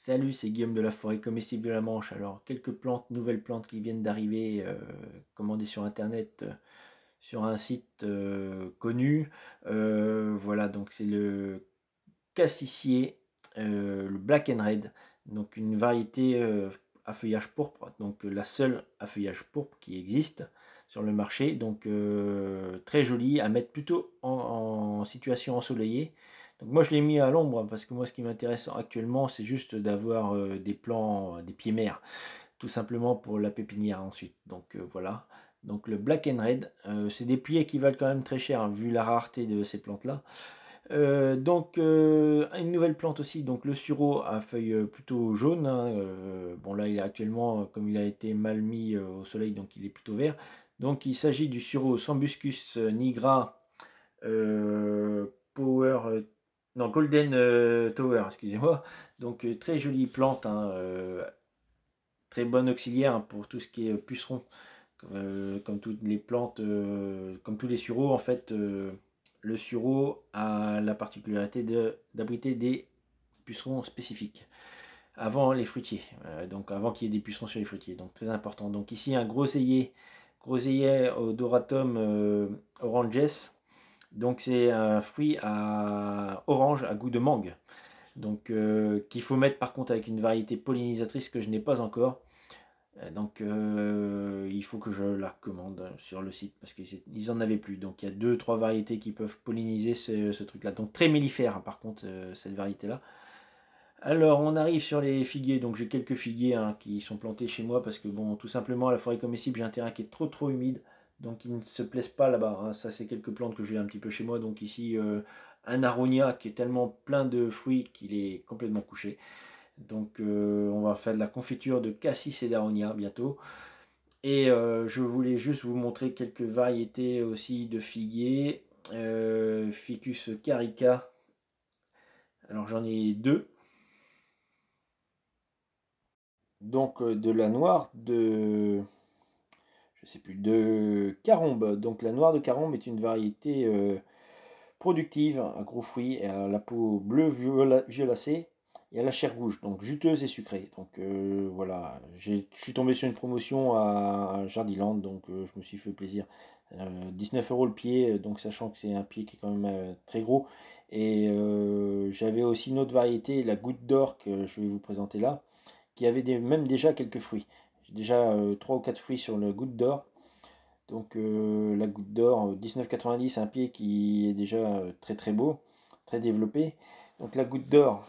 Salut, c'est Guillaume de la forêt comestible de la Manche. Alors, quelques plantes, nouvelles plantes qui viennent d'arriver, commandées sur Internet, sur un site connu. Voilà, donc c'est le cassissier, le Black and Red, donc une variété à feuillage pourpre, donc la seule à feuillage pourpre qui existe sur le marché. Donc très jolie à mettre plutôt en situation ensoleillée. Donc moi je l'ai mis à l'ombre parce que moi ce qui m'intéresse actuellement c'est juste d'avoir des plants, des pieds mères, tout simplement pour la pépinière ensuite. Donc voilà. Donc le Black and Red, c'est des pieds qui valent quand même très cher, hein, vu la rareté de ces plantes-là. Une nouvelle plante aussi, donc le sureau à feuilles plutôt jaunes, hein, bon là il est actuellement, comme il a été mal mis au soleil, donc il est plutôt vert. Donc il s'agit du sureau Sambucus nigra Power, non Golden Tower, excusez-moi. Donc très jolie plante, hein, très bonne auxiliaire, hein, pour tout ce qui est puceron, comme toutes les plantes, comme tous les sureaux en fait. Le sureau a la particularité d'abriter des pucerons spécifiques avant les fruitiers, donc avant qu'il y ait des pucerons sur les fruitiers, donc très important. Donc ici un groseillier odoratum oranges, donc c'est un fruit à orange à goût de mangue, donc qu'il faut mettre par contre avec une variété pollinisatrice que je n'ai pas encore. Donc il faut que je la commande sur le site parce qu'ils n'en avaient plus. Donc il y a deux, trois variétés qui peuvent polliniser ce truc-là. Donc très mellifère, hein, par contre, cette variété-là. Alors on arrive sur les figuiers. Donc j'ai quelques figuiers, hein, qui sont plantés chez moi parce que bon, tout simplement à la forêt comestible, j'ai un terrain qui est trop humide. Donc ils ne se plaisent pas là-bas, hein. Ça c'est quelques plantes que j'ai un petit peu chez moi. Donc ici un aronia qui est tellement plein de fruits qu'il est complètement couché. Donc on va faire de la confiture de cassis et d'aronia bientôt. Et je voulais juste vous montrer quelques variétés aussi de figuier. Ficus carica. Alors j'en ai deux. Donc de la noire de, je sais plus, de carombe. Donc la noire de carombe est une variété productive, à gros fruits, à la peau bleue violacée et à la chair rouge, donc juteuse et sucrée. Donc voilà, je suis tombé sur une promotion à Jardiland, donc je me suis fait plaisir. 19 € le pied, donc sachant que c'est un pied qui est quand même très gros. Et j'avais aussi une autre variété, la goutte d'or, que je vais vous présenter là, qui avait même déjà quelques fruits. J'ai déjà 3 ou 4 fruits sur le goutte d'or. Donc la goutte d'or 19,90, un pied qui est déjà très beau, très développé. Donc la goutte d'or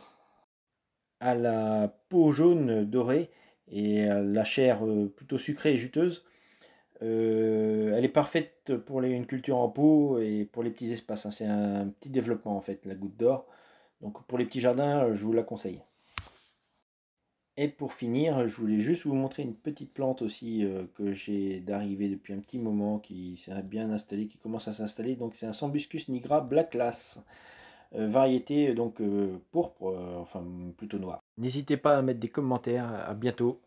a la peau jaune dorée et la chair plutôt sucrée et juteuse. Elle est parfaite pour une culture en pot et pour les petits espaces, hein. C'est un petit développement en fait, la goutte d'or. Donc pour les petits jardins, je vous la conseille. Et pour finir, je voulais juste vous montrer une petite plante aussi que j'ai d'arrivée depuis un petit moment, qui s'est bien installée, qui commence à s'installer. Donc c'est un Sambucus nigra Black Lass, variété donc pourpre, enfin plutôt noire. N'hésitez pas à mettre des commentaires, à bientôt.